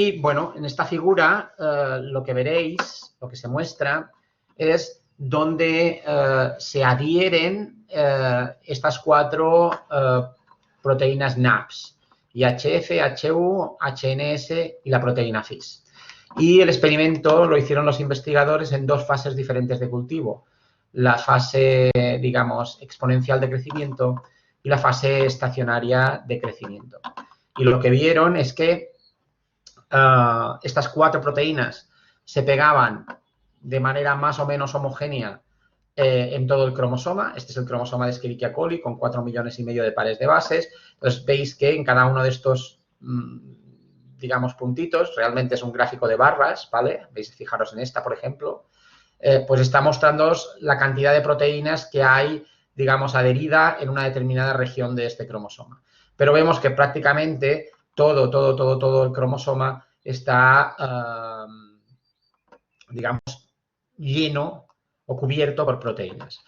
Y, bueno, en esta figura lo que veréis, lo que se muestra, es donde se adhieren estas 4 proteínas NAPS, IHF, HU, HNS y la proteína FIS. Y el experimento lo hicieron los investigadores en 2 fases diferentes de cultivo. La fase, digamos, exponencial de crecimiento y la fase estacionaria de crecimiento. Y lo que vieron es que estas 4 proteínas se pegaban de manera más o menos homogénea en todo el cromosoma. Este es el cromosoma de Escherichia coli con 4,5 millones de pares de bases. Entonces, veis que en cada uno de estos, digamos, puntitos, realmente es un gráfico de barras, ¿vale? Veis, fijaros en esta, por ejemplo, pues está mostrándoos la cantidad de proteínas que hay, digamos, adherida en una determinada región de este cromosoma. Pero vemos que prácticamente todo el cromosoma está, digamos, lleno o cubierto por proteínas.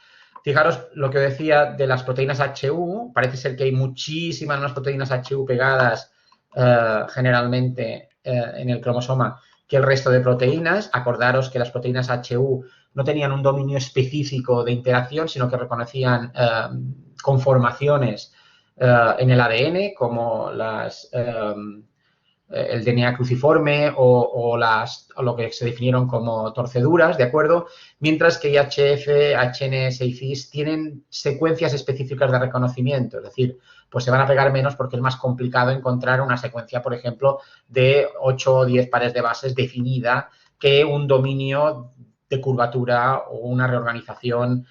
Fijaros lo que decía de las proteínas HU. Parece ser que hay muchísimas más proteínas HU pegadas generalmente en el cromosoma que el resto de proteínas. Acordaros que las proteínas HU no tenían un dominio específico de interacción, sino que reconocían conformaciones en el ADN, como el DNA cruciforme o lo que se definieron como torceduras, ¿de acuerdo? Mientras que IHF, HNS y FIS tienen secuencias específicas de reconocimiento, es decir, pues se van a pegar menos porque es más complicado encontrar una secuencia, por ejemplo, de 8 o 10 pares de bases definida que un dominio de curvatura o una reorganización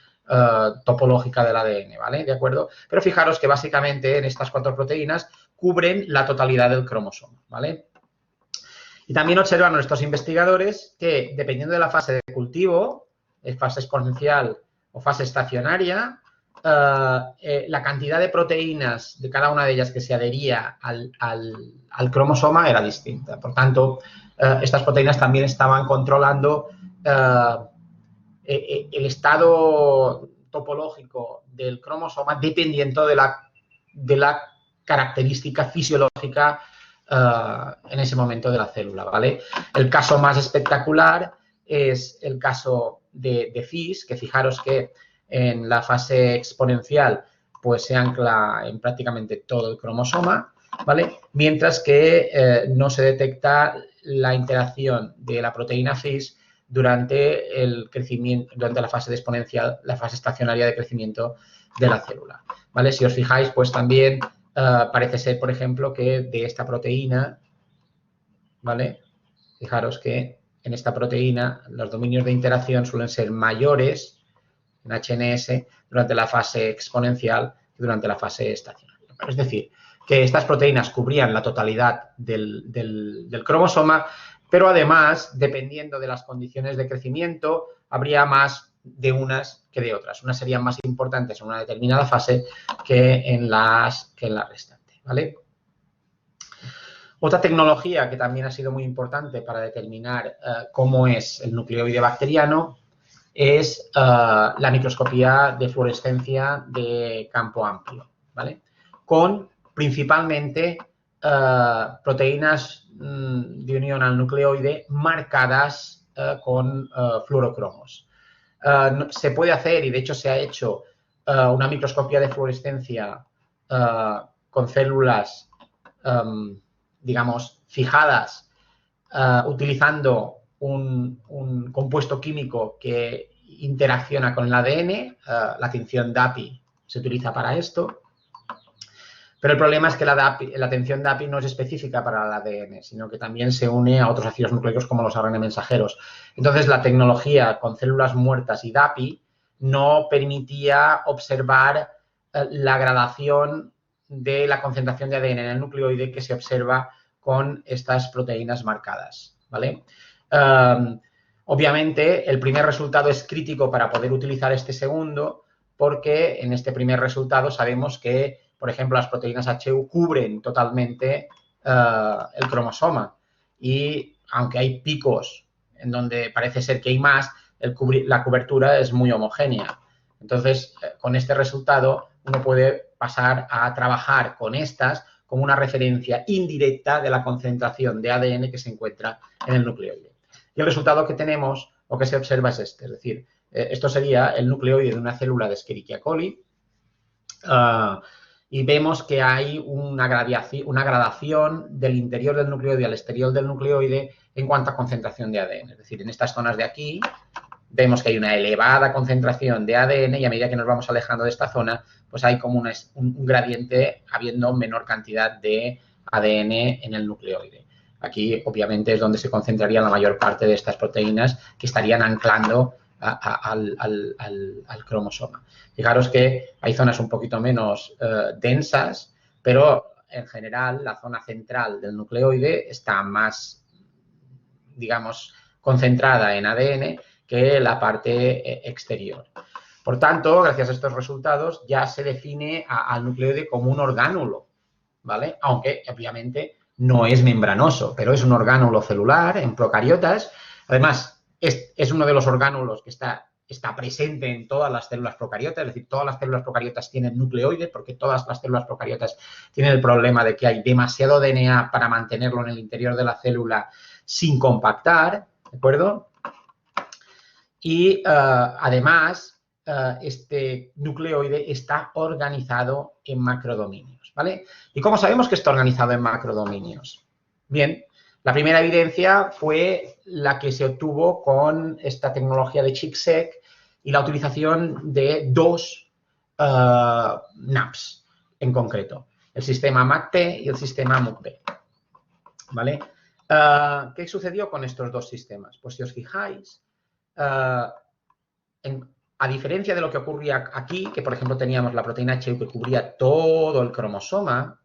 topológica del ADN, ¿vale? ¿De acuerdo? Pero fijaros que básicamente en estas 4 proteínas cubren la totalidad del cromosoma, ¿vale? Y también observan nuestros investigadores que, dependiendo de la fase de cultivo, fase exponencial o fase estacionaria, la cantidad de proteínas de cada una de ellas que se adhería al cromosoma era distinta. Por tanto, estas proteínas también estaban controlando el estado topológico del cromosoma dependiendo de la característica fisiológica en ese momento de la célula, ¿vale? El caso más espectacular es el caso de FIS, que fijaros que en la fase exponencial pues se ancla en prácticamente todo el cromosoma, ¿vale? Mientras que no se detecta la interacción de la proteína FIS durante el crecimiento, durante la fase exponencial, la fase estacionaria de crecimiento de la célula, ¿vale? Si os fijáis, pues también parece ser, por ejemplo, que de esta proteína, ¿vale? Fijaros que en esta proteína los dominios de interacción suelen ser mayores en HNS durante la fase exponencial que durante la fase estacionaria. Es decir, que estas proteínas cubrían la totalidad del cromosoma, pero además, dependiendo de las condiciones de crecimiento, habría más de unas que de otras. Unas serían más importantes en una determinada fase que en la restante, ¿vale? Otra tecnología que también ha sido muy importante para determinar cómo es el nucleoide bacteriano es la microscopía de fluorescencia de campo amplio, ¿vale? Con principalmente proteínas de unión al nucleoide marcadas con fluorocromos. Se puede hacer, y de hecho se ha hecho, una microscopía de fluorescencia con células, digamos, fijadas, utilizando un compuesto químico que interacciona con el ADN. La tinción DAPI se utiliza para esto. Pero el problema es que la tinción DAPI no es específica para el ADN, sino que también se une a otros ácidos nucleicos como los ARN mensajeros. Entonces, la tecnología con células muertas y DAPI no permitía observar la gradación de la concentración de ADN en el nucleoide que se observa con estas proteínas marcadas, ¿vale? Obviamente, el primer resultado es crítico para poder utilizar este segundo, porque en este primer resultado sabemos que, por ejemplo, las proteínas HU cubren totalmente el cromosoma y aunque hay picos en donde parece ser que hay más, la cobertura es muy homogénea. Entonces, con este resultado, uno puede pasar a trabajar con estas como una referencia indirecta de la concentración de ADN que se encuentra en el nucleoide. Y el resultado que tenemos, o que se observa, es este. Es decir, esto sería el nucleoide de una célula de Escherichia coli. Y vemos que hay una gradación del interior del nucleoide al exterior del nucleoide en cuanto a concentración de ADN. Es decir, en estas zonas de aquí vemos que hay una elevada concentración de ADN y a medida que nos vamos alejando de esta zona, pues hay como un gradiente habiendo menor cantidad de ADN en el nucleoide. Aquí, obviamente, es donde se concentraría la mayor parte de estas proteínas que estarían anclando al cromosoma. Fijaros que hay zonas un poquito menos densas, pero en general la zona central del nucleoide está más, digamos, concentrada en ADN que la parte exterior. Por tanto, gracias a estos resultados, ya se define al nucleoide como un orgánulo, ¿vale? Aunque, obviamente, no es membranoso, pero es un orgánulo celular en procariotas. Además, es uno de los orgánulos que está presente en todas las células procariotas, es decir, todas las células procariotas tienen nucleoide porque todas las células procariotas tienen el problema de que hay demasiado DNA para mantenerlo en el interior de la célula sin compactar, ¿de acuerdo? Y además, este nucleoide está organizado en macrodominios, ¿vale? ¿Y cómo sabemos que está organizado en macrodominios? Bien, la primera evidencia fue la que se obtuvo con esta tecnología de ChIP-seq y la utilización de dos NAPs en concreto, el sistema MACP y el sistema MUC-B, ¿vale? ¿Qué sucedió con estos dos sistemas? Pues si os fijáis, a diferencia de lo que ocurría aquí, que por ejemplo teníamos la proteína HU que cubría todo el cromosoma,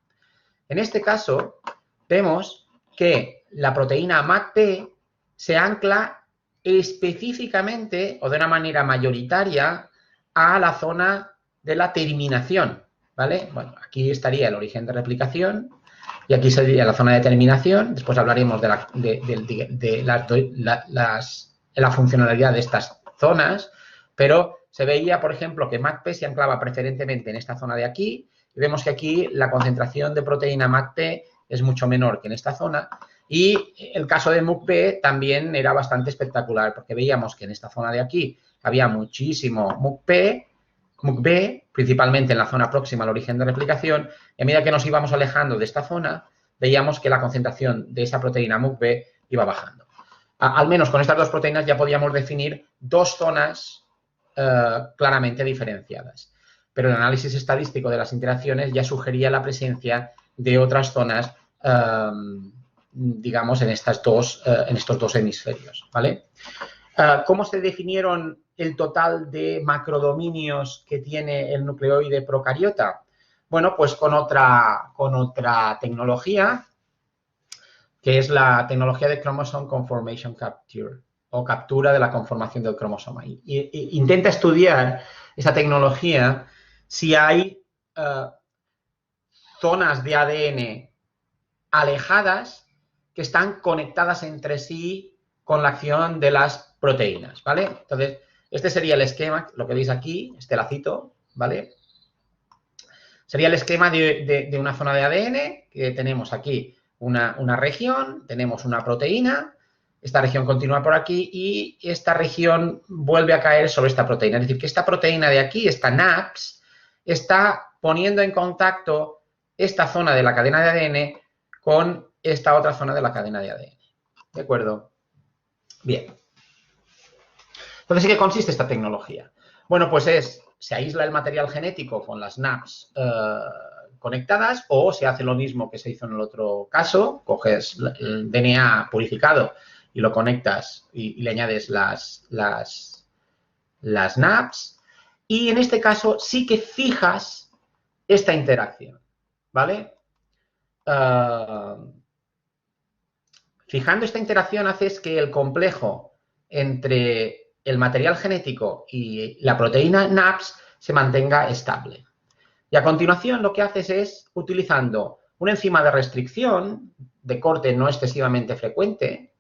en este caso vemos que la proteína MACP se ancla específicamente o de una manera mayoritaria a la zona de la terminación, ¿vale? Bueno, aquí estaría el origen de replicación y aquí sería la zona de terminación. Después hablaremos de la funcionalidad de estas zonas, pero se veía, por ejemplo, que MACP se anclaba preferentemente en esta zona de aquí y vemos que aquí la concentración de proteína MACP es mucho menor que en esta zona. Y el caso de MUC-B también era bastante espectacular porque veíamos que en esta zona de aquí había muchísimo MUC-B, principalmente en la zona próxima al origen de replicación, y a medida que nos íbamos alejando de esta zona, veíamos que la concentración de esa proteína MUC-B iba bajando. Al menos con estas dos proteínas ya podíamos definir dos zonas claramente diferenciadas. Pero el análisis estadístico de las interacciones ya sugería la presencia de otras zonas, digamos, en estos dos hemisferios, ¿vale? ¿Cómo se definieron el total de macrodominios que tiene el nucleoide procariota? Bueno, pues con otra tecnología, que es la tecnología de Chromosome Conformation Capture, o captura de la conformación del cromosoma. Intenta estudiar esa tecnología si hay zonas de ADN alejadas que están conectadas entre sí con la acción de las proteínas, ¿vale? Entonces, este sería el esquema, lo que veis aquí, este lacito, ¿vale? Sería el esquema de una zona de ADN, que tenemos aquí una región, tenemos una proteína, esta región continúa por aquí y esta región vuelve a caer sobre esta proteína. Es decir, que esta proteína de aquí, esta NAPS, está poniendo en contacto esta zona de la cadena de ADN con esta otra zona de la cadena de ADN. ¿De acuerdo? Bien. Entonces, ¿en qué consiste esta tecnología? Bueno, pues se aísla el material genético con las NAPs conectadas o se hace lo mismo que se hizo en el otro caso, coges el DNA purificado y lo conectas y le añades las NAPs y en este caso sí que fijas esta interacción, ¿vale? Fijando esta interacción haces que el complejo entre el material genético y la proteína NAPS se mantenga estable. Y a continuación lo que haces es, utilizando una enzima de restricción de corte no excesivamente frecuente,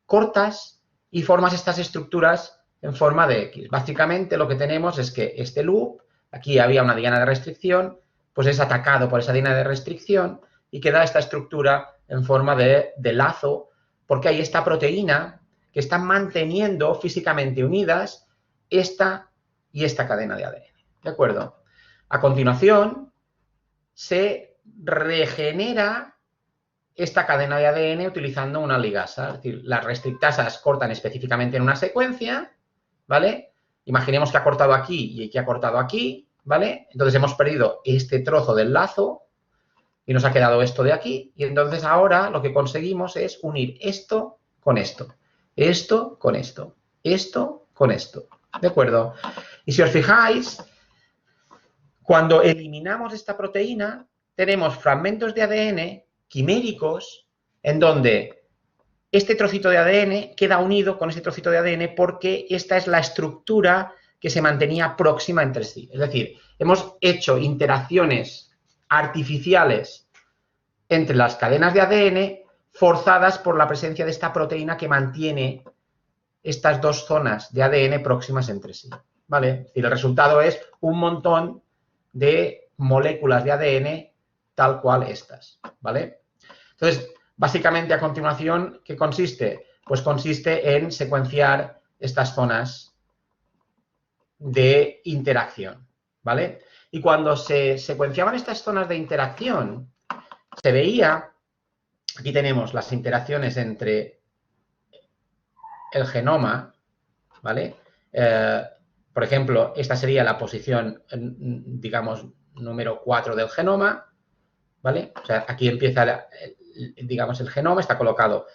cortas y formas estas estructuras en forma de X. Básicamente lo que tenemos es que este loop, aquí había una diana de restricción, pues es atacado por esa diana de restricción y queda esta estructura en forma de lazo, porque hay esta proteína que está manteniendo físicamente unidas esta y esta cadena de ADN. ¿De acuerdo? A continuación, se regenera esta cadena de ADN utilizando una ligasa. Es decir, las restrictasas cortan específicamente en una secuencia, ¿vale? Imaginemos que ha cortado aquí y que ha cortado aquí, ¿vale? Entonces hemos perdido este trozo del lazo y nos ha quedado esto de aquí. Y entonces ahora lo que conseguimos es unir esto con esto, esto con esto, esto con esto. ¿De acuerdo? Y si os fijáis, cuando eliminamos esta proteína, tenemos fragmentos de ADN quiméricos en donde este trocito de ADN queda unido con ese trocito de ADN porque esta es la estructura que se mantenía próxima entre sí. Es decir, hemos hecho interacciones artificiales entre las cadenas de ADN forzadas por la presencia de esta proteína que mantiene estas dos zonas de ADN próximas entre sí, ¿vale? Es decir, el resultado es un montón de moléculas de ADN tal cual estas, ¿vale? Entonces, básicamente a continuación, ¿qué consiste? Pues consiste en secuenciar estas zonas de interacción, ¿vale? Y cuando se secuenciaban estas zonas de interacción, se veía, aquí tenemos las interacciones entre el genoma, ¿vale? Por ejemplo, esta sería la posición, digamos, número 4 del genoma, ¿vale? O sea, aquí empieza, digamos, el genoma, está colocado,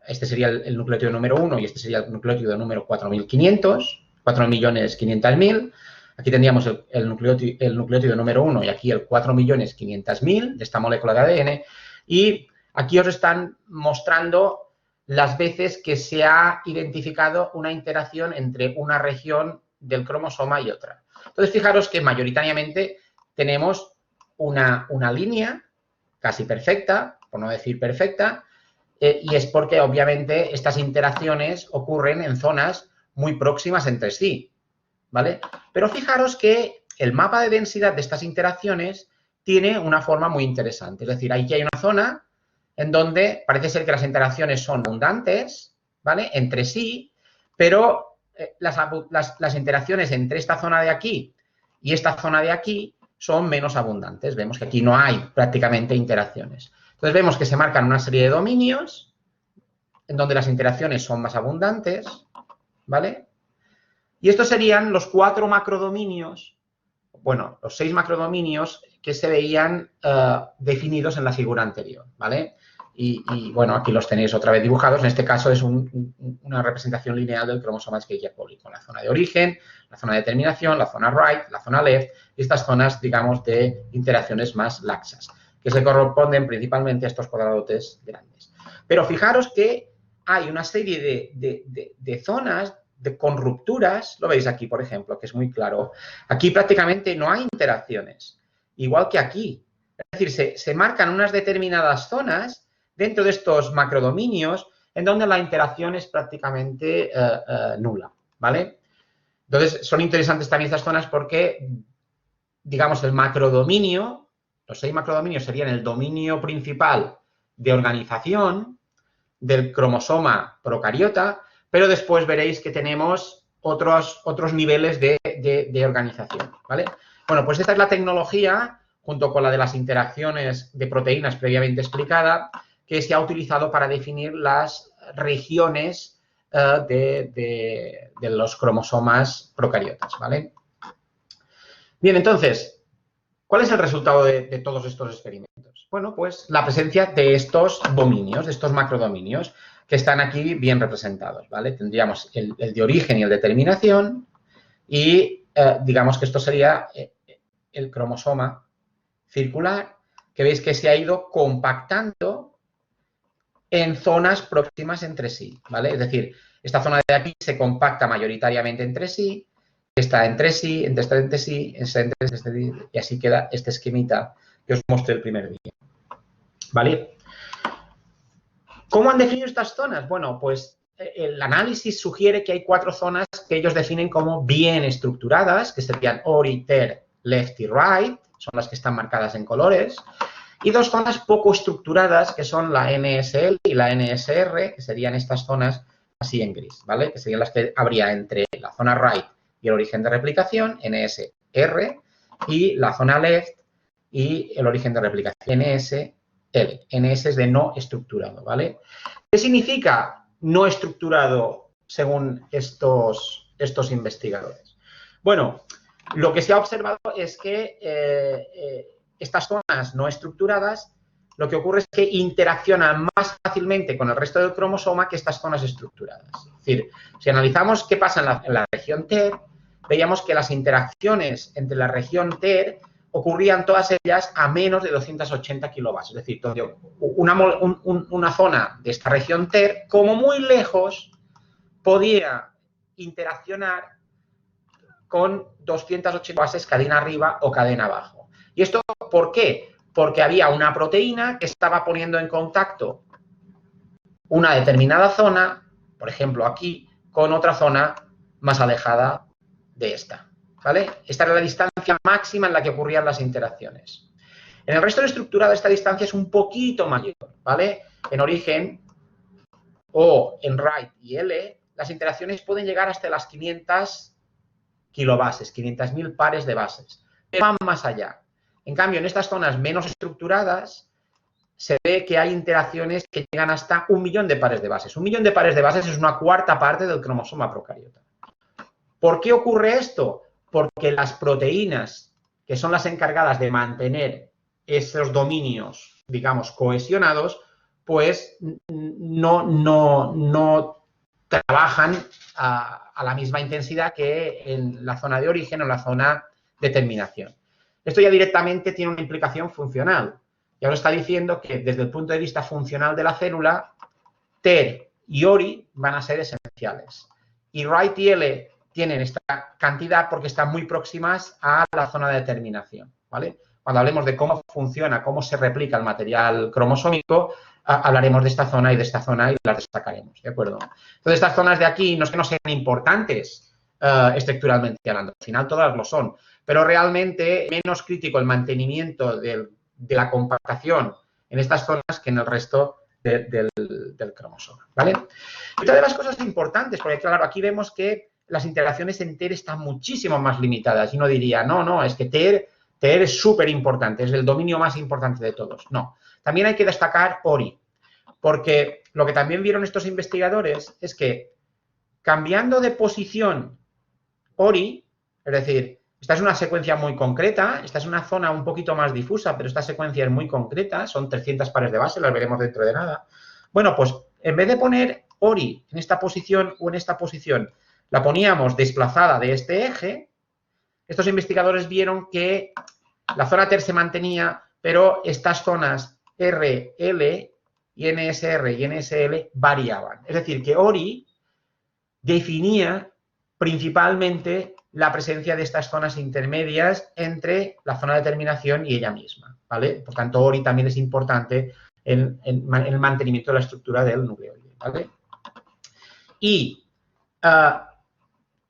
este sería el nucleótido número 1 y este sería el nucleótido número 4500, 4.500.000. Aquí tendríamos el nucleótido número 1 y aquí el 4.500.000 de esta molécula de ADN. Y aquí os están mostrando las veces que se ha identificado una interacción entre una región del cromosoma y otra. Entonces, fijaros que mayoritariamente tenemos una línea casi perfecta, por no decir perfecta, y es porque, obviamente, estas interacciones ocurren en zonas muy próximas entre sí, ¿vale? Pero fijaros que el mapa de densidad de estas interacciones tiene una forma muy interesante. Es decir, aquí hay una zona en donde parece ser que las interacciones son abundantes, ¿vale? Entre sí, pero las interacciones entre esta zona de aquí y esta zona de aquí son menos abundantes. Vemos que aquí no hay prácticamente interacciones. Entonces, vemos que se marcan una serie de dominios en donde las interacciones son más abundantes, ¿vale? Y estos serían los 4 macrodominios, bueno, los 6 macrodominios que se veían definidos en la figura anterior, ¿vale? Y, bueno, aquí los tenéis otra vez dibujados. En este caso es una representación lineal del cromosoma Escherichia coli, con la zona de origen, la zona de terminación, la zona right, la zona left y estas zonas, digamos, de interacciones más laxas, que se corresponden principalmente a estos cuadradotes grandes. Pero fijaros que hay una serie de zonas con rupturas, lo veis aquí, por ejemplo, que es muy claro. Aquí prácticamente no hay interacciones, igual que aquí. Es decir, se marcan unas determinadas zonas dentro de estos macrodominios en donde la interacción es prácticamente nula, ¿vale? Entonces, son interesantes también estas zonas porque, digamos, el macrodominio, los 6 macrodominios serían el dominio principal de organización del cromosoma procariota, pero después veréis que tenemos otros niveles de organización, ¿vale? Bueno, pues esta es la tecnología, junto con la de las interacciones de proteínas previamente explicada, que se ha utilizado para definir las regiones de los cromosomas procariotas, ¿vale? Bien, entonces, ¿cuál es el resultado de todos estos experimentos? Bueno, pues la presencia de estos dominios, de estos macrodominios, que están aquí bien representados, ¿vale? Tendríamos el de origen y el de terminación y digamos que esto sería el cromosoma circular, que veis que se ha ido compactando en zonas próximas entre sí, ¿vale? Es decir, esta zona de aquí se compacta mayoritariamente entre sí, esta entre sí, esta entre sí, esta entre sí, y así queda este esquemita que os mostré el primer día, ¿vale? ¿Cómo han definido estas zonas? Bueno, pues el análisis sugiere que hay 4 zonas que ellos definen como bien estructuradas, que serían ori, ter, left y right, son las que están marcadas en colores. y dos zonas poco estructuradas, que son la NSL y la NSR, que serían estas zonas así en gris, ¿vale? Que serían las que habría entre la zona right y el origen de replicación, NSR, y la zona left y el origen de replicación, NSL. NS es de no estructurado, ¿vale? ¿Qué significa no estructurado según estos investigadores? Bueno, lo que se ha observado es que estas zonas no estructuradas, lo que ocurre es que interaccionan más fácilmente con el resto del cromosoma que estas zonas estructuradas. Es decir, si analizamos qué pasa en la región TER, veíamos que las interacciones entre la región TER ocurrían todas ellas a menos de 280 kilobases. Es decir, una zona de esta región TER, como muy lejos, podía interaccionar con 280 bases cadena arriba o cadena abajo. ¿Y esto por qué? Porque había una proteína que estaba poniendo en contacto una determinada zona, por ejemplo aquí, con otra zona más alejada de esta, ¿vale? Esta era la distancia máxima en la que ocurrían las interacciones. En el resto de estructura de esta distancia es un poquito mayor, ¿vale? En origen o en right y L, las interacciones pueden llegar hasta las 500 kilobases, 500.000 pares de bases, pero van más allá. En cambio, en estas zonas menos estructuradas, se ve que hay interacciones que llegan hasta 1 millón de pares de bases. 1 millón de pares de bases es una cuarta parte del cromosoma procariota. ¿Por qué ocurre esto? Porque las proteínas, que son las encargadas de mantener esos dominios, digamos, cohesionados, pues no trabajan a la misma intensidad que en la zona de origen o en la zona de terminación. Esto ya directamente tiene una implicación funcional. Ya nos está diciendo que desde el punto de vista funcional de la célula, TER y ORI van a ser esenciales. Y RIGHT y L tienen esta cantidad porque están muy próximas a la zona de terminación, ¿vale? Cuando hablemos de cómo funciona, cómo se replica el material cromosómico, hablaremos de esta zona y de esta zona y las destacaremos, ¿de acuerdo? Entonces, estas zonas de aquí no es que no sean importantes estructuralmente hablando, al final todas lo son, pero realmente menos crítico el mantenimiento de la compactación en estas zonas que en el resto del cromosoma, ¿vale? Otra de las cosas importantes, porque claro, aquí vemos que las interacciones en TER están muchísimo más limitadas y uno diría, no, es que TER es súper importante, es el dominio más importante de todos. No, también hay que destacar ORI, porque lo que también vieron estos investigadores es que cambiando de posición ORI, es decir, esta es una secuencia muy concreta, esta es una zona un poquito más difusa, pero esta secuencia es muy concreta, son 300 pares de base, las veremos dentro de nada. Bueno, pues en vez de poner ORI en esta posición o en esta posición, la poníamos desplazada de este eje, estos investigadores vieron que la zona TER se mantenía, pero estas zonas R, L y NSR y NSL variaban. Es decir, que ORI definía principalmente la presencia de estas zonas intermedias entre la zona de terminación y ella misma, ¿vale? Por tanto, ORI también es importante en el mantenimiento de la estructura del nucleoide, ¿vale? Y,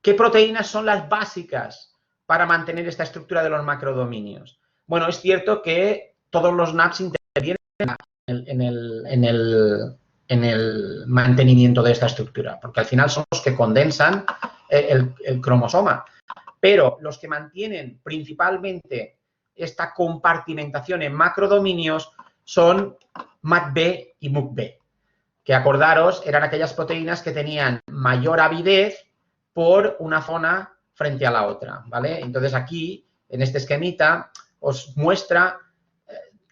¿qué proteínas son las básicas para mantener esta estructura de los macrodominios? Bueno, es cierto que todos los NAPs intervienen en el mantenimiento de esta estructura, porque al final son los que condensan el cromosoma. Pero los que mantienen principalmente esta compartimentación en macrodominios son MACB y MUCB, que acordaros eran aquellas proteínas que tenían mayor avidez por una zona frente a la otra, ¿vale? Entonces aquí, en este esquemita, os muestra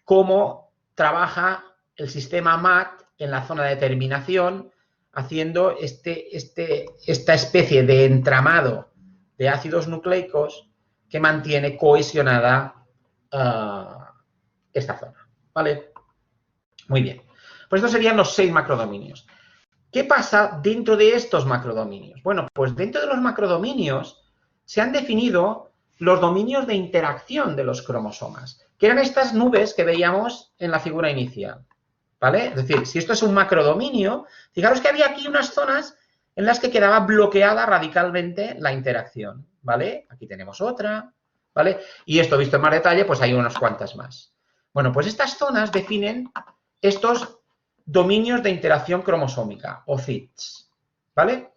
cómo trabaja el sistema MAT en la zona de terminación, haciendo esta especie de entramado de ácidos nucleicos que mantiene cohesionada esta zona, ¿vale? Muy bien. Pues estos serían los 6 macrodominios. ¿Qué pasa dentro de estos macrodominios? Bueno, pues dentro de los macrodominios se han definido los dominios de interacción de los cromosomas, que eran estas nubes que veíamos en la figura inicial, ¿vale? Es decir, si esto es un macrodominio, fijaros que había aquí unas zonas en las que quedaba bloqueada radicalmente la interacción, ¿vale? Aquí tenemos otra, ¿vale? Y esto visto en más detalle, pues hay unas cuantas más. Bueno, pues estas zonas definen estos dominios de interacción cromosómica, o CIDs, ¿vale?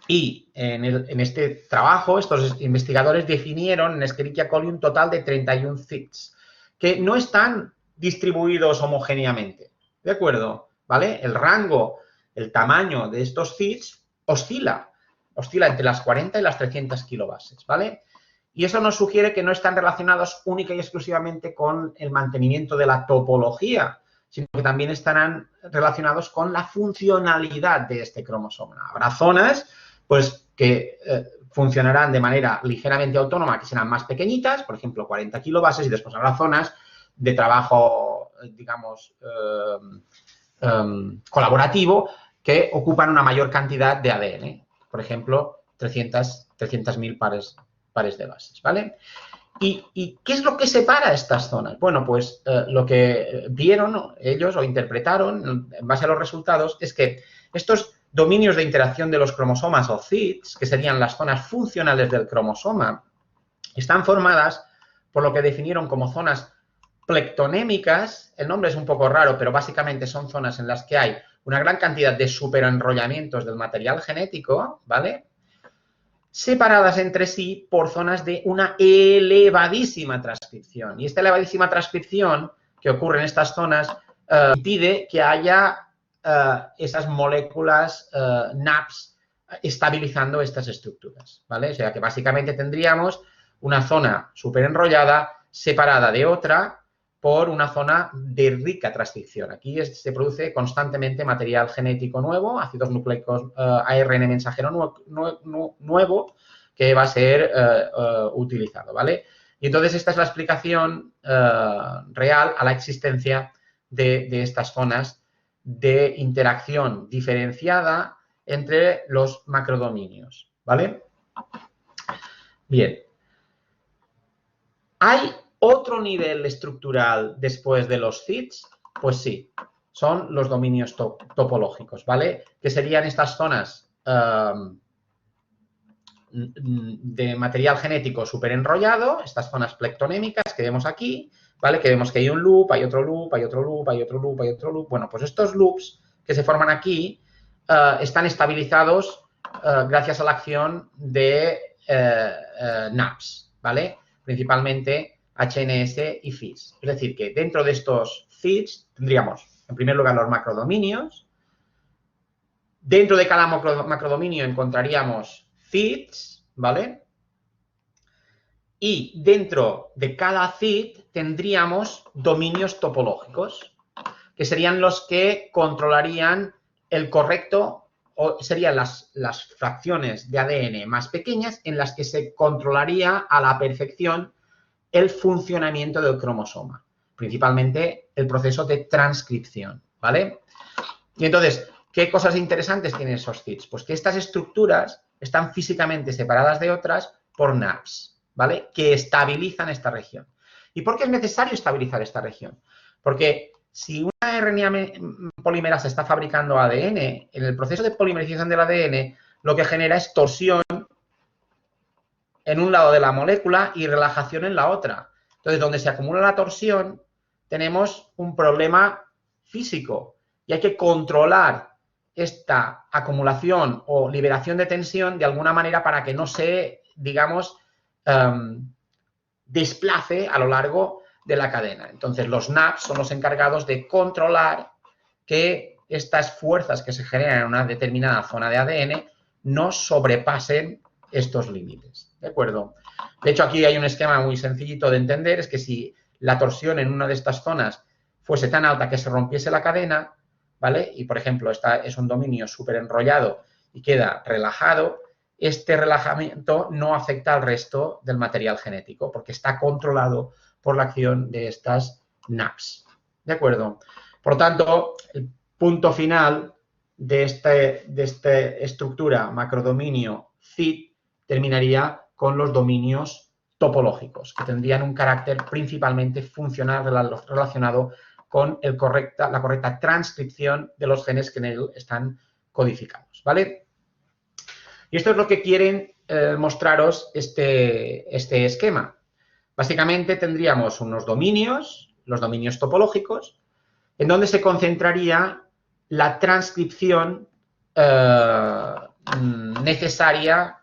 Y en este trabajo, estos investigadores definieron en Escherichia coli un total de 31 CIDs, que no están distribuidos homogéneamente, ¿de acuerdo? ¿Vale? El rango, el tamaño de estos CIDs oscila entre las 40 y las 300 kilobases, ¿vale? Y eso nos sugiere que no están relacionados única y exclusivamente con el mantenimiento de la topología, sino que también estarán relacionados con la funcionalidad de este cromosoma. Habrá zonas, pues, que funcionarán de manera ligeramente autónoma, que serán más pequeñitas, por ejemplo, 40 kilobases, y después habrá zonas de trabajo, digamos, colaborativo, que ocupan una mayor cantidad de ADN, por ejemplo, 300.000 pares de bases, ¿vale? ¿Y qué es lo que separa estas zonas? Bueno, pues lo que vieron ellos o interpretaron en base a los resultados es que estos dominios de interacción de los cromosomas o CIDs, que serían las zonas funcionales del cromosoma, están formadas por lo que definieron como zonas plectonémicas. El nombre es un poco raro, pero básicamente son zonas en las que hay una gran cantidad de superenrollamientos del material genético, ¿vale?, separadas entre sí por zonas de una elevadísima transcripción. Y esta elevadísima transcripción que ocurre en estas zonas impide que haya esas moléculas NAPS estabilizando estas estructuras, ¿vale? O sea que básicamente tendríamos una zona superenrollada separada de otra por una zona de rica transcripción. Aquí se produce constantemente material genético nuevo, ácidos nucleicos, ARN mensajero nuevo, que va a ser utilizado, ¿vale? Y entonces esta es la explicación real a la existencia de estas zonas de interacción diferenciada entre los macrodominios, ¿vale? Bien. ¿Hay otro nivel estructural después de los CIDs? Pues sí, son los dominios topológicos, ¿vale? Que serían estas zonas de material genético superenrollado, estas zonas plectonémicas que vemos aquí, ¿vale? Que vemos que hay un loop, hay otro loop, hay otro loop, hay otro loop, hay otro loop. Bueno, pues estos loops que se forman aquí están estabilizados gracias a la acción de NAPS, ¿vale? Principalmente HNS y FIS. Es decir, que dentro de estos CIDs tendríamos, en primer lugar, los macrodominios. Dentro de cada macrodominio encontraríamos CIDs, ¿vale? Y dentro de cada CID tendríamos dominios topológicos, que serían los que controlarían el correcto, o serían las fracciones de ADN más pequeñas en las que se controlaría a la perfección el funcionamiento del cromosoma, principalmente el proceso de transcripción, ¿vale? Y entonces, ¿qué cosas interesantes tienen esos CIDs? Pues que estas estructuras están físicamente separadas de otras por NAPS, ¿vale?, que estabilizan esta región. ¿Y por qué es necesario estabilizar esta región? Porque si una RNA polimerasa está fabricando ADN, en el proceso de polimerización del ADN, lo que genera es torsión en un lado de la molécula y relajación en la otra. Entonces, donde se acumula la torsión, tenemos un problema físico y hay que controlar esta acumulación o liberación de tensión de alguna manera para que no se, digamos, desplace a lo largo de la cadena. Entonces, los NAPS son los encargados de controlar que estas fuerzas que se generan en una determinada zona de ADN no sobrepasen estos límites, ¿de acuerdo? De hecho, aquí hay un esquema muy sencillito de entender, es que si la torsión en una de estas zonas fuese tan alta que se rompiese la cadena, ¿vale? Y, por ejemplo, esta es un dominio súper enrollado y queda relajado, este relajamiento no afecta al resto del material genético porque está controlado por la acción de estas NAPS, ¿de acuerdo? Por lo tanto, el punto final de esta estructura macrodominio CID terminaría con los dominios topológicos, que tendrían un carácter principalmente funcional relacionado con la correcta transcripción de los genes que en él están codificados, ¿vale? Y esto es lo que quieren mostraros este esquema. Básicamente tendríamos unos dominios los dominios topológicos, en donde se concentraría la transcripción necesaria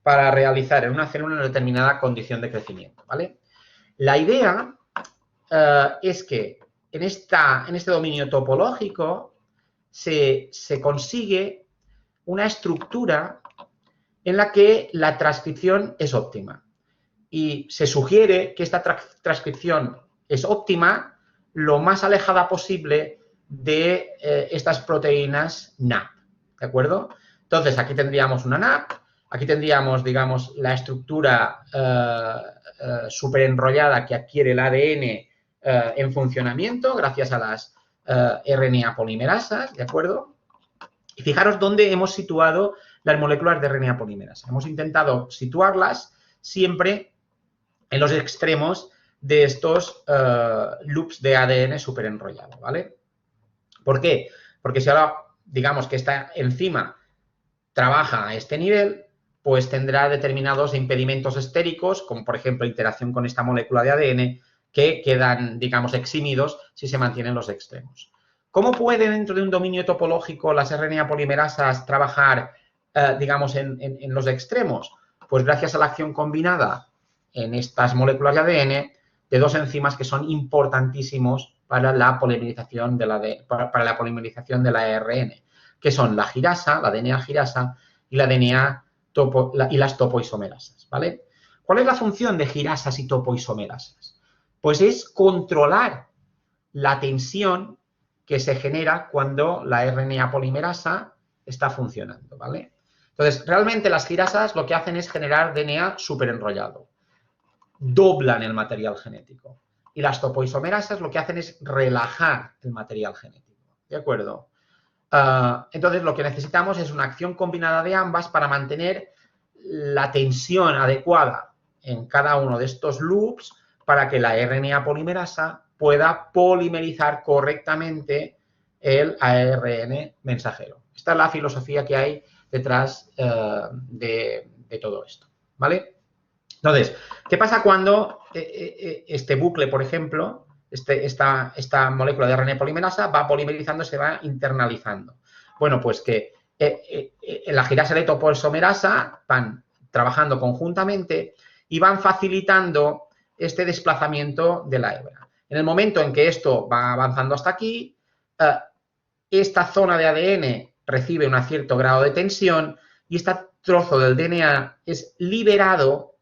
para realizar en una célula una determinada condición de crecimiento, ¿vale? La idea es que en este dominio topológico se consigue una estructura en la que la transcripción es óptima. Y se sugiere que esta transcripción es óptima lo más alejada posible de estas proteínas NAP, ¿de acuerdo? Entonces, aquí tendríamos una NAP, aquí tendríamos, digamos, la estructura súper enrollada que adquiere el ADN en funcionamiento gracias a las RNA polimerasas, ¿de acuerdo? Y fijaros dónde hemos situado las moléculas de RNA polimerasa. Hemos intentado situarlas siempre en los extremos de estos loops de ADN súper enrollado, ¿vale? ¿Por qué? Porque si ahora, digamos que esta enzima trabaja a este nivel, pues tendrá determinados impedimentos estéricos, como por ejemplo interacción con esta molécula de ADN, que quedan, digamos, eximidos si se mantienen los extremos. ¿Cómo puede dentro de un dominio topológico las RNA polimerasas trabajar, digamos, en los extremos? Pues gracias a la acción combinada en estas moléculas de ADN de dos enzimas que son importantísimos para la polimerización de la ARN, que son la girasa, la DNA girasa y la DNA y las topoisomerasas, ¿vale? ¿Cuál es la función de girasas y topoisomerasas? Pues es controlar la tensión que se genera cuando la RNA polimerasa está funcionando, ¿vale? Entonces, realmente las girasas lo que hacen es generar DNA súper enrollado. Doblan el material genético. Y las topoisomerasas lo que hacen es relajar el material genético, ¿de acuerdo? Entonces, lo que necesitamos es una acción combinada de ambas para mantener la tensión adecuada en cada uno de estos loops para que la RNA polimerasa pueda polimerizar correctamente el ARN mensajero. Esta es la filosofía que hay detrás de todo esto, ¿vale? Entonces, ¿qué pasa cuando este bucle, por ejemplo, esta molécula de RNA polimerasa va polimerizando, se va internalizando? Bueno, pues que la girasa y la topoisomerasa van trabajando conjuntamente y van facilitando este desplazamiento de la hebra. En el momento en que esto va avanzando hasta aquí, esta zona de ADN recibe un cierto grado de tensión y este trozo del DNA es liberado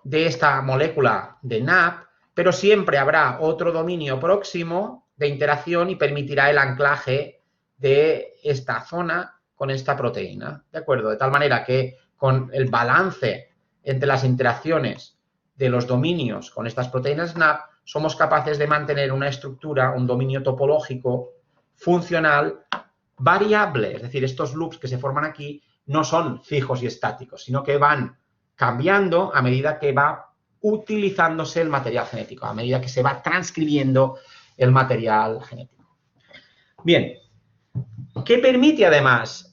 de esta molécula de NAP, pero siempre habrá otro dominio próximo de interacción y permitirá el anclaje de esta zona con esta proteína, ¿de acuerdo? De tal manera que con el balance entre las interacciones de los dominios con estas proteínas NAP, somos capaces de mantener una estructura, un dominio topológico funcional variable. Es decir, estos loops que se forman aquí no son fijos y estáticos, sino que van cambiando a medida que va utilizándose el material genético, a medida que se va transcribiendo el material genético. Bien, ¿qué permite además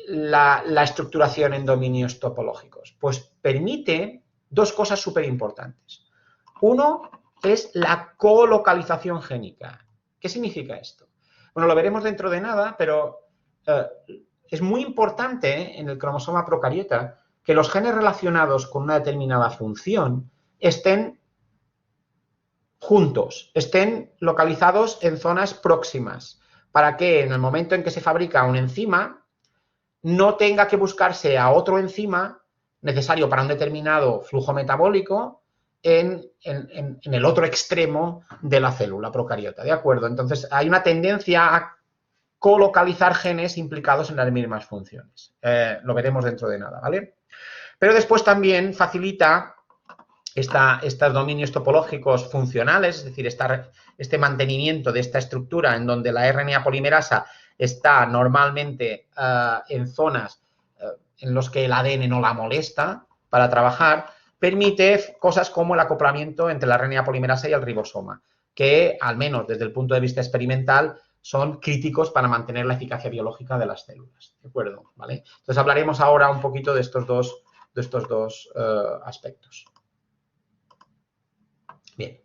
la estructuración en dominios topológicos? Pues permite dos cosas súper importantes. Uno es la colocalización génica. ¿Qué significa esto? Bueno, lo veremos dentro de nada, pero es muy importante en el cromosoma procariota que los genes relacionados con una determinada función estén juntos, estén localizados en zonas próximas, para que en el momento en que se fabrica una enzima no tenga que buscarse a otro enzima necesario para un determinado flujo metabólico en el otro extremo de la célula procariota, ¿de acuerdo? Entonces, hay una tendencia a colocalizar genes implicados en las mismas funciones. Lo veremos dentro de nada, ¿vale? Pero después también facilita estos dominios topológicos funcionales, es decir, este mantenimiento de esta estructura en donde la RNA polimerasa está normalmente en zonas en las que el ADN no la molesta para trabajar, permite cosas como el acoplamiento entre la RNA polimerasa y el ribosoma, que al menos desde el punto de vista experimental son críticos para mantener la eficacia biológica de las células, ¿de acuerdo? ¿Vale? Entonces hablaremos ahora un poquito de estos dos aspectos. Bien.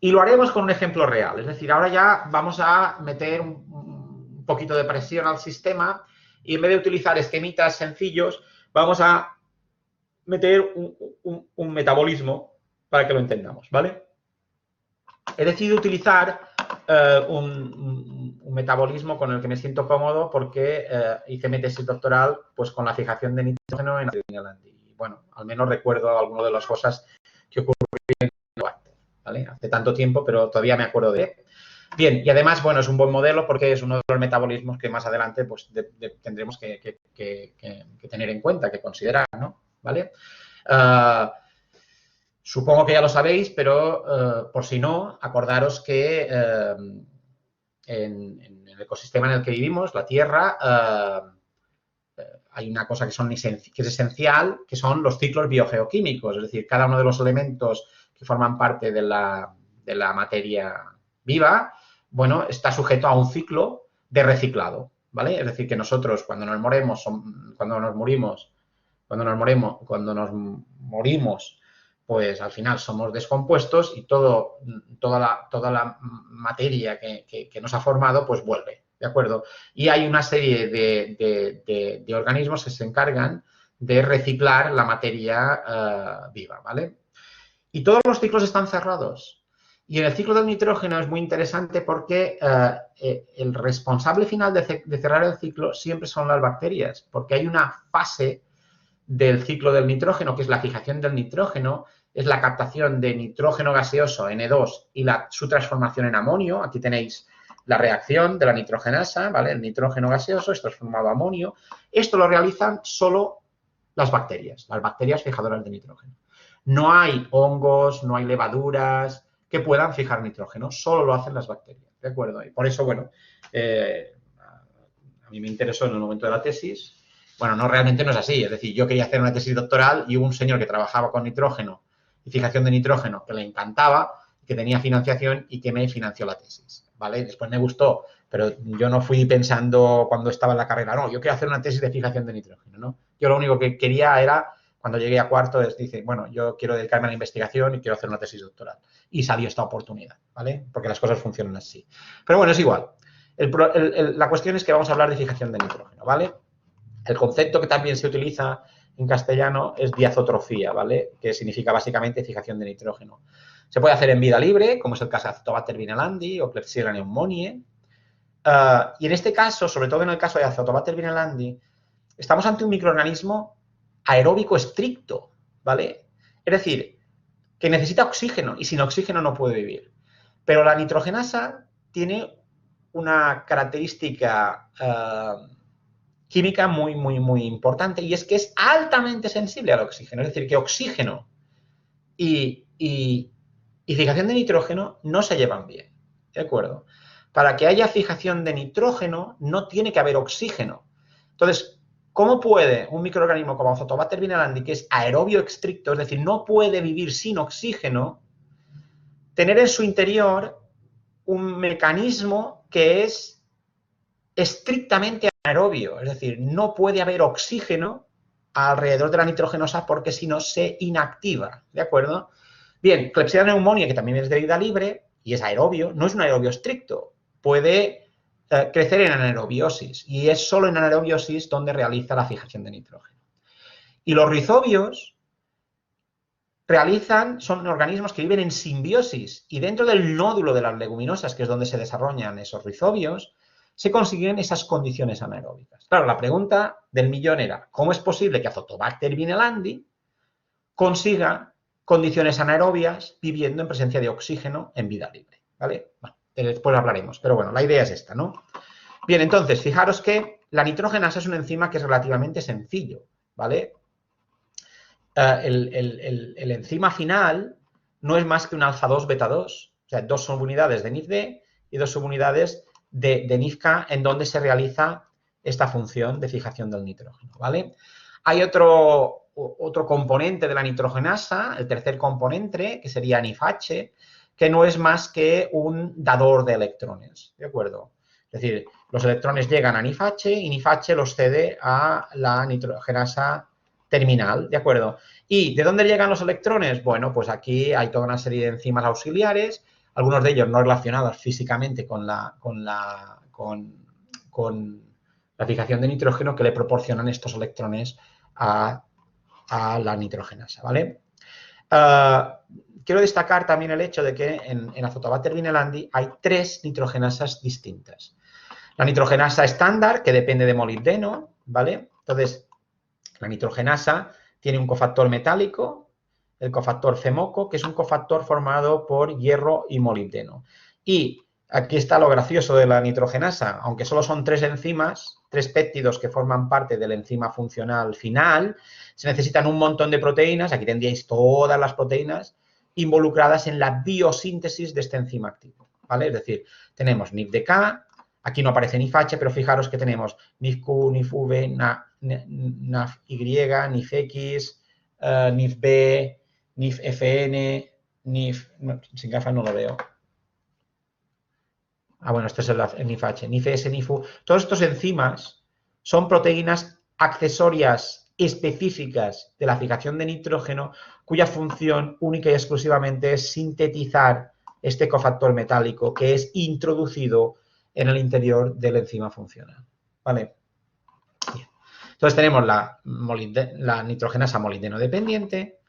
Y lo haremos con un ejemplo real. Es decir, ahora ya vamos a meter un poquito de presión al sistema y en vez de utilizar esquemitas sencillos, vamos a meter un metabolismo para que lo entendamos, ¿vale? He decidido utilizar un metabolismo con el que me siento cómodo porque hice mi tesis doctoral pues, con la fijación de nitrógeno en Landi. Y bueno, al menos recuerdo algunas de las cosas que ocurrieron, ¿vale? Hace tanto tiempo, pero todavía me acuerdo de él. Bien, y además, bueno, es un buen modelo porque es uno de los metabolismos que más adelante pues, tendremos que tener en cuenta, que considerar, ¿no? ¿Vale? Supongo que ya lo sabéis, pero por si no, acordaros que en el ecosistema en el que vivimos, la Tierra, hay una cosa que es esencial, que son los ciclos biogeoquímicos, es decir, cada uno de los elementos que forman parte de la materia viva, bueno, está sujeto a un ciclo de reciclado, ¿vale? Es decir, que nosotros cuando nos morimos, pues al final somos descompuestos y toda la materia que nos ha formado, pues vuelve, ¿de acuerdo? Y hay una serie de organismos que se encargan de reciclar la materia viva, ¿vale? Y todos los ciclos están cerrados. Y en el ciclo del nitrógeno es muy interesante porque el responsable final de cerrar el ciclo siempre son las bacterias, porque hay una fase del ciclo del nitrógeno, que es la fijación del nitrógeno, es la captación de nitrógeno gaseoso, N2, y su transformación en amonio. Aquí tenéis la reacción de la nitrogenasa, ¿vale? El nitrógeno gaseoso es transformado a amonio. Esto lo realizan solo las bacterias fijadoras de nitrógeno. No hay hongos, no hay levaduras que puedan fijar nitrógeno, solo lo hacen las bacterias, ¿de acuerdo? Y por eso, bueno, a mí me interesó en el momento de la tesis. Bueno, realmente no es así. Es decir, yo quería hacer una tesis doctoral y hubo un señor que trabajaba con nitrógeno y fijación de nitrógeno que le encantaba, que tenía financiación y que me financió la tesis, ¿vale? Después me gustó, pero yo no fui pensando cuando estaba en la carrera, no, yo quiero hacer una tesis de fijación de nitrógeno, ¿no? Yo lo único que quería era, cuando llegué a cuarto, dice, bueno, yo quiero dedicarme a la investigación y quiero hacer una tesis doctoral. Y salió esta oportunidad, ¿vale? Porque las cosas funcionan así. Pero bueno, es igual. La cuestión es que vamos a hablar de fijación de nitrógeno, ¿vale? El concepto que también se utiliza en castellano es diazotrofía, ¿vale? Que significa básicamente fijación de nitrógeno. Se puede hacer en vida libre, como es el caso de Azotobacter vinelandii o Klebsiella pneumoniae. Y en este caso, sobre todo en el caso de Azotobacter vinelandii, estamos ante un microorganismo aeróbico estricto, ¿vale? Es decir, que necesita oxígeno y sin oxígeno no puede vivir. Pero la nitrogenasa tiene una característica química muy, muy, muy importante y es que es altamente sensible al oxígeno. Es decir, que oxígeno y fijación de nitrógeno no se llevan bien, ¿de acuerdo? Para que haya fijación de nitrógeno no tiene que haber oxígeno. Entonces, ¿cómo puede un microorganismo como Azotobacter vinelandii, que es aerobio estricto, es decir, no puede vivir sin oxígeno, tener en su interior un mecanismo que es estrictamente anaerobio? Es decir, no puede haber oxígeno alrededor de la nitrogenosa porque si no se inactiva, ¿de acuerdo? Bien, Klebsiella pneumoniae, que también es de vida libre y es aerobio, no es un aerobio estricto, puede crecer en anaerobiosis y es solo en anaerobiosis donde realiza la fijación de nitrógeno. Y los rizobios son organismos que viven en simbiosis y dentro del nódulo de las leguminosas, que es donde se desarrollan esos rizobios, se consiguen esas condiciones anaeróbicas. Claro, la pregunta del millón era, ¿cómo es posible que Azotobacter vinelandii consiga condiciones anaerobias viviendo en presencia de oxígeno en vida libre? ¿Vale? Bueno, después hablaremos, pero bueno, la idea es esta, ¿no? Bien, entonces, fijaros que la nitrogenasa es una enzima que es relativamente sencillo, ¿vale? El enzima final no es más que un alfa-2 beta-2, o sea, dos subunidades de NIF-D y dos subunidades de NIF-K en donde se realiza esta función de fijación del nitrógeno, ¿vale? Hay otro componente de la nitrogenasa, el tercer componente, que sería NIF-H, que no es más que un dador de electrones, ¿de acuerdo? Es decir, los electrones llegan a NIF-H y NIF-H los cede a la nitrogenasa terminal, ¿de acuerdo? ¿Y de dónde llegan los electrones? Bueno, pues aquí hay toda una serie de enzimas auxiliares, algunos de ellos no relacionados físicamente con la fijación de nitrógeno, que le proporcionan estos electrones a la nitrogenasa, ¿vale? Quiero destacar también el hecho de que en Azotobacter vinelandi hay 3 nitrogenasas distintas. La nitrogenasa estándar, que depende de molibdeno, ¿vale? Entonces, la nitrogenasa tiene un cofactor metálico, el cofactor CEMOCO, que es un cofactor formado por hierro y molibdeno. Y aquí está lo gracioso de la nitrogenasa, aunque solo son 3 enzimas, 3 péptidos que forman parte de la enzima funcional final, se necesitan un montón de proteínas, aquí tendríais todas las proteínas involucradas en la biosíntesis de este enzima activo, ¿vale? Es decir, tenemos NIFDK, aquí no aparece NIFH, pero fijaros que tenemos NIFQ, NIFV, NAFY, NIFX, NIFB, NIFFN, sin gafas no lo veo. Bueno, este es el NIFH, NIFS, NIFU. Todos estos enzimas son proteínas accesorias específicas de la fijación de nitrógeno, cuya función única y exclusivamente es sintetizar este cofactor metálico que es introducido en el interior de la enzima funcional. ¿Vale? Bien. Entonces tenemos la nitrogenasa molibdeno dependiente,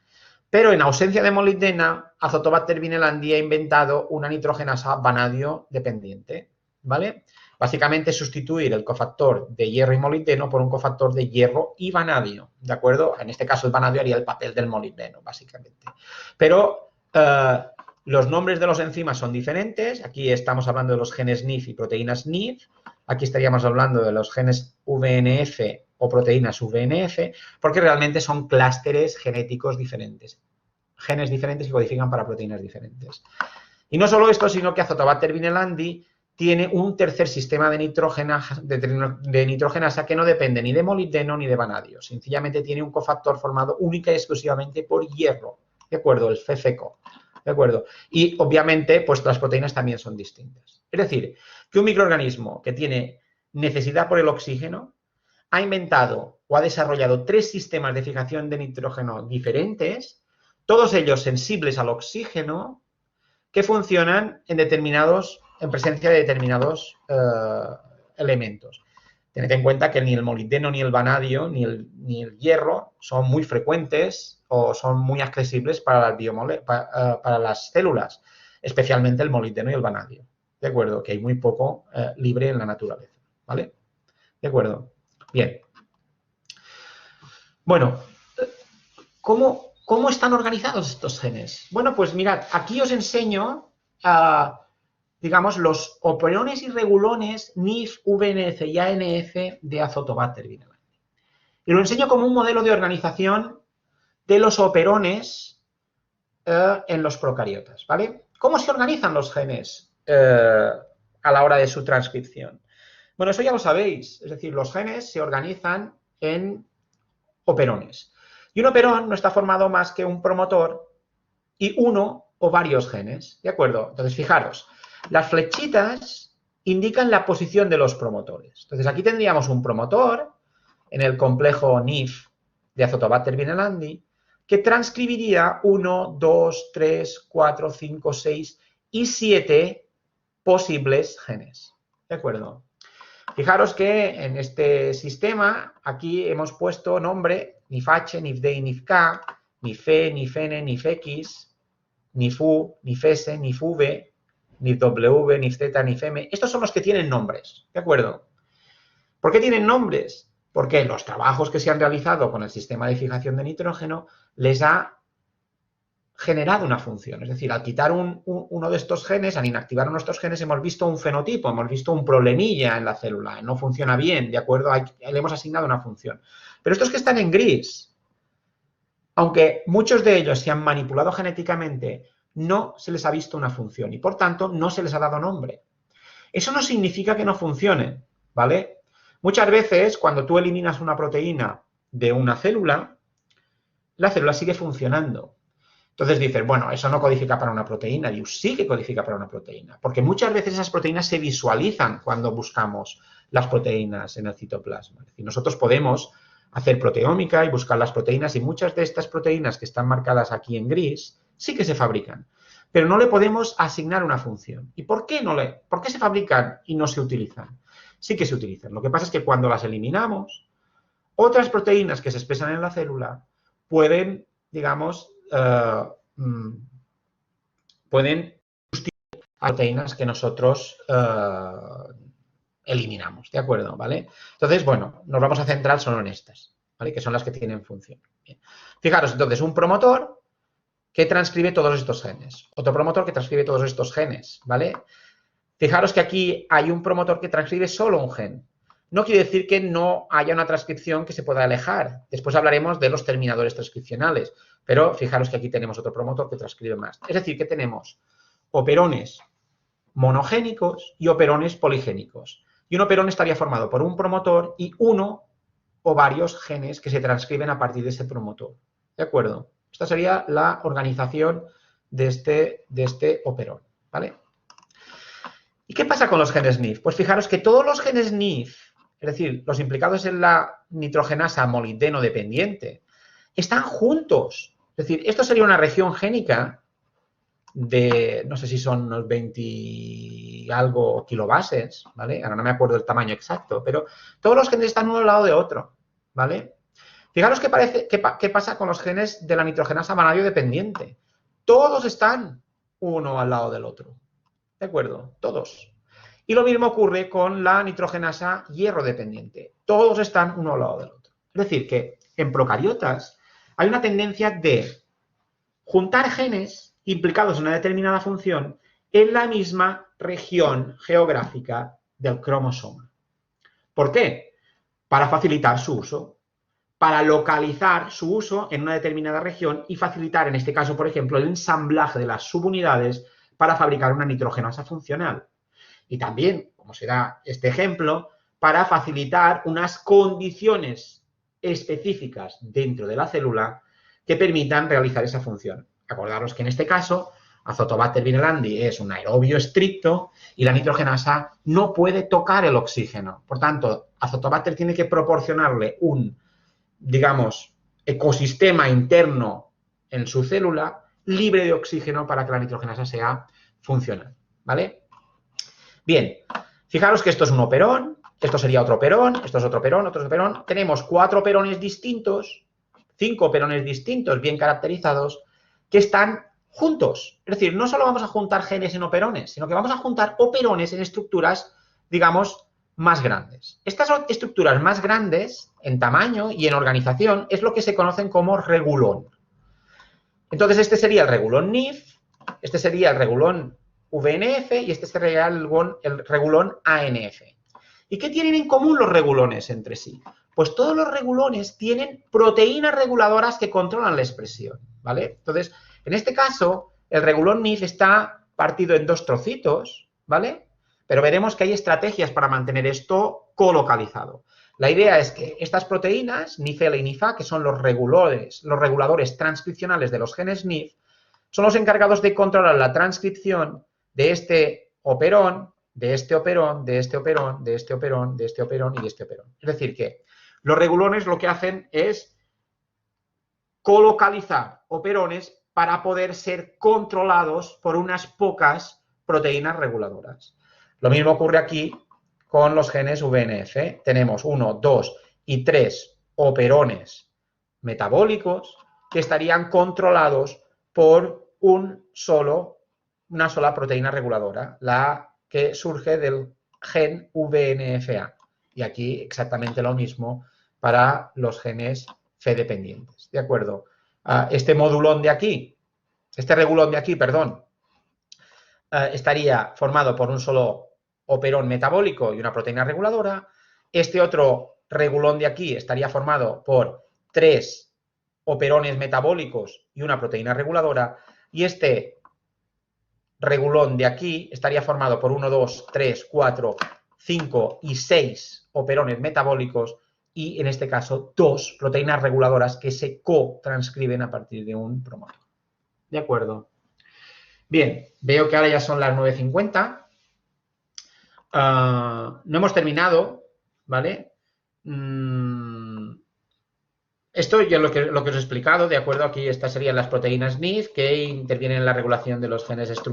pero en ausencia de molibdena, Azotobacter vinelandi ha inventado una nitrogenasa vanadio dependiente, ¿vale? Básicamente sustituir el cofactor de hierro y molibdeno por un cofactor de hierro y vanadio, ¿de acuerdo? En este caso el vanadio haría el papel del molibdeno, básicamente. Pero los nombres de los enzimas son diferentes. Aquí estamos hablando de los genes NIF y proteínas NIF. Aquí estaríamos hablando de los genes VNF o proteínas VNF, porque realmente son clústeres genéticos diferentes. Genes diferentes que codifican para proteínas diferentes. Y no solo esto, sino que Azotobacter vinelandi tiene un tercer sistema de nitrogenasa que no depende ni de molibdeno ni de vanadio. Sencillamente tiene un cofactor formado única y exclusivamente por hierro, ¿de acuerdo? El FeFeCO, ¿de acuerdo? Y obviamente, pues las proteínas también son distintas. Es decir, que un microorganismo que tiene necesidad por el oxígeno ha inventado o ha desarrollado 3 sistemas de fijación de nitrógeno diferentes, todos ellos sensibles al oxígeno, que funcionan en presencia de determinados elementos. Tened en cuenta que ni el molibdeno, ni el vanadio, ni el hierro son muy frecuentes o son muy accesibles para las células, especialmente el molibdeno y el vanadio. ¿De acuerdo? Que hay muy poco libre en la naturaleza. ¿Vale? ¿De acuerdo? Bien. Bueno, ¿cómo están organizados estos genes? Bueno, pues mirad, aquí os enseño, digamos, los operones y regulones NIF, VNF y ANF de Azotobacter vinelandi. Y lo enseño como un modelo de organización de los operones en los procariotas, ¿vale? ¿Cómo se organizan los genes a la hora de su transcripción? Bueno, eso ya lo sabéis, es decir, los genes se organizan en operones. Y un operón no está formado más que un promotor y uno o varios genes, ¿de acuerdo? Entonces, fijaros, las flechitas indican la posición de los promotores. Entonces, aquí tendríamos un promotor en el complejo NIF de Azotobacter vinelandi que transcribiría 1, 2, 3, 4, 5, 6 y 7 posibles genes, ¿de acuerdo? Fijaros que en este sistema aquí hemos puesto nombre NIFH, NIFD y NIFK, NIFE, NIFN, NIFX, NIFU, NIFS, NIFV, NIFW, NIFZ, NIFM. Estos son los que tienen nombres, ¿de acuerdo? ¿Por qué tienen nombres? Porque los trabajos que se han realizado con el sistema de fijación de nitrógeno les ha generado una función. Es decir, al quitar uno de estos genes, al inactivar uno de estos genes, hemos visto un fenotipo, hemos visto un problemilla en la célula, no funciona bien, ¿de acuerdo? Le hemos asignado una función. Pero estos que están en gris, aunque muchos de ellos se han manipulado genéticamente, no se les ha visto una función y, por tanto, no se les ha dado nombre. Eso no significa que no funcionen, ¿vale? Muchas veces, cuando tú eliminas una proteína de una célula, la célula sigue funcionando. Entonces dices, bueno, eso no codifica para una proteína. Y sí que codifica para una proteína, porque muchas veces esas proteínas se visualizan cuando buscamos las proteínas en el citoplasma. Es decir, nosotros podemos hacer proteómica y buscar las proteínas y muchas de estas proteínas que están marcadas aquí en gris sí que se fabrican. pero no le podemos asignar una función. ¿Y por qué por qué se fabrican y no se utilizan? Sí que se utilizan. Lo que pasa es que cuando las eliminamos, otras proteínas que se expresan en la célula pueden, digamos, pueden sustituir a proteínas que nosotros eliminamos, ¿de acuerdo? ¿Vale? Entonces, bueno, nos vamos a centrar solo en estas, ¿vale? Que son las que tienen función. Bien. Fijaros, entonces, un promotor que transcribe todos estos genes. Otro promotor que transcribe todos estos genes, ¿vale? Fijaros que aquí hay un promotor que transcribe solo un gen. No quiere decir que no haya una transcripción que se pueda alejar. Después hablaremos de los terminadores transcripcionales. Pero fijaros que aquí tenemos otro promotor que transcribe más. Es decir, que tenemos operones monogénicos y operones poligénicos. Y un operón estaría formado por un promotor y uno o varios genes que se transcriben a partir de ese promotor. ¿De acuerdo? Esta sería la organización de este operón, ¿vale? ¿Y qué pasa con los genes NIF? Pues fijaros que todos los genes NIF, es decir, los implicados en la nitrogenasa molibdeno dependiente, están juntos. Es decir, esto sería una región génica de, no sé si son unos 20 y algo kilobases, ¿vale? Ahora no me acuerdo el tamaño exacto, pero todos los genes están uno al lado de otro, ¿vale? Fijaros qué pasa con los genes de la nitrogenasa vanadio dependiente. Todos están uno al lado del otro. ¿De acuerdo? Todos. Y lo mismo ocurre con la nitrogenasa hierro dependiente. Todos están uno al lado del otro. Es decir, que en procariotas hay una tendencia de juntar genes implicados en una determinada función en la misma región geográfica del cromosoma. ¿Por qué? Para facilitar su uso. Para localizar su uso en una determinada región y facilitar, en este caso, por ejemplo, el ensamblaje de las subunidades para fabricar una nitrogenasa funcional. Y también, como se da este ejemplo, para facilitar unas condiciones específicas dentro de la célula que permitan realizar esa función. Acordaros que en este caso, Azotobacter vinelandii es un aerobio estricto y la nitrogenasa no puede tocar el oxígeno. Por tanto, Azotobacter tiene que proporcionarle un, digamos, ecosistema interno en su célula libre de oxígeno para que la nitrogenasa sea funcional, ¿vale? Bien, fijaros que esto es un operón, esto sería otro operón, esto es otro operón, otro operón. Tenemos 4 operones distintos, 5 operones distintos bien caracterizados que están juntos. Es decir, no solo vamos a juntar genes en operones, sino que vamos a juntar operones en estructuras, digamos, más grandes. Estas estructuras más grandes en tamaño y en organización es lo que se conocen como regulón. Entonces, este sería el regulón NIF, este sería el regulón VNF y este sería el regulón ANF. ¿Y qué tienen en común los regulones entre sí? Pues todos los regulones tienen proteínas reguladoras que controlan la expresión, ¿vale? Entonces, en este caso, el regulón NIF está partido en 2 trocitos, ¿vale? Pero veremos que hay estrategias para mantener esto colocalizado. La idea es que estas proteínas, NIF-L y NIF-A, que son los reguladores transcripcionales de los genes NIF, son los encargados de controlar la transcripción de este operón, de este operón, de este operón, de este operón, de este operón y de este operón. Es decir, que los regulones lo que hacen es colocalizar operones para poder ser controlados por unas pocas proteínas reguladoras. Lo mismo ocurre aquí con los genes VNF. Tenemos 1, 2 y 3 operones metabólicos que estarían controlados por una sola proteína reguladora, la que surge del gen VNFA. Y aquí exactamente lo mismo para los genes Fe dependientes. ¿De acuerdo? Este modulón de aquí, este regulón de aquí, perdón, estaría formado por un solo operón metabólico y una proteína reguladora. Este otro regulón de aquí estaría formado por 3 operones metabólicos y una proteína reguladora. Y este regulón de aquí estaría formado por 1, 2, 3, 4, 5 y 6 operones metabólicos y, en este caso, 2 proteínas reguladoras que se co-transcriben a partir de un promotor. ¿De acuerdo? Bien, veo que ahora ya son las 9:50. No hemos terminado, ¿vale? Esto ya lo que os he explicado, de acuerdo, aquí estas serían las proteínas NIF que intervienen en la regulación de los genes estructurales.